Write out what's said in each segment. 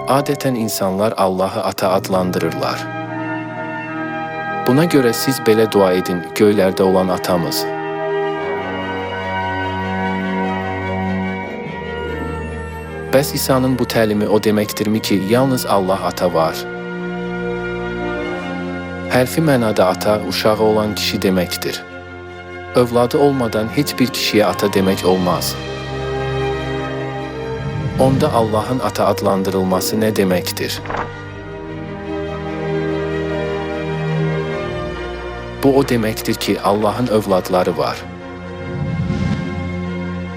Adətən insanlar Allahı ata adlandırırlar. Buna görə siz belə dua edin, göylərdə olan atamız. Bəs İsa'nın bu təlimi o deməkdirmi ki, yalnız Allah ata var? Hərfi mənada ata, uşağı olan kişi deməkdir. Övladı olmadan heç bir kişiyə ata demək olmaz. Onda Allahın ata adlandırılması nə deməkdir? Bu o deməkdir ki, Allahın övladları var.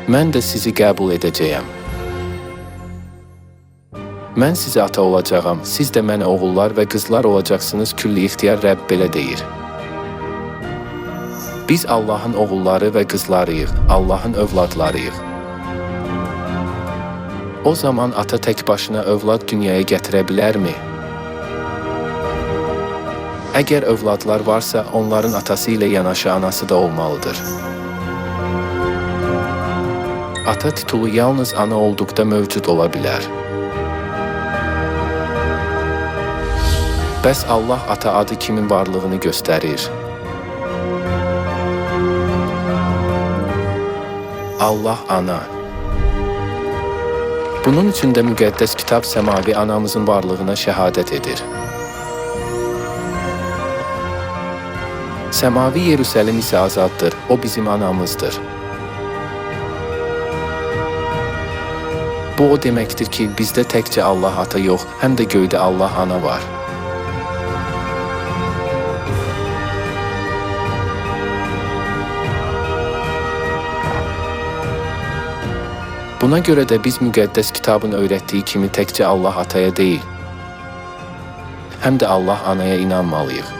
Mən də sizi qəbul edəcəyəm. Mən sizə ata olacağam, siz də mənə oğullar və qızlar olacaqsınız, külli ixtiyar Rəbb belə deyir. Biz Allahın oğulları və qızlarıyıq, Allahın övladlarıyıq. O zaman ata tək başına övlad dünyaya gətirə bilərmi? Əgər övladlar varsa, onların atası ilə yanaşı anası da olmalıdır. Ata titulu yalnız ana olduqda mövcud ola bilər. Bəs Allah ata adı kimin varlığını göstərir? Allah ana. Bunun üçün də müqəddəs kitab səmavi anamızın varlığına şəhadət edir. Səmavi Yerusəlim isə azaddır, o bizim anamızdır. Bu o deməkdir ki, bizdə təkcə Allah ata yox, həm də göydə Allah ana var. Buna görə də biz müqəddəs kitabın öyrətdiyi kimi təkcə Allah ataya deyil, həm də Allah anaya inanmalıyıq.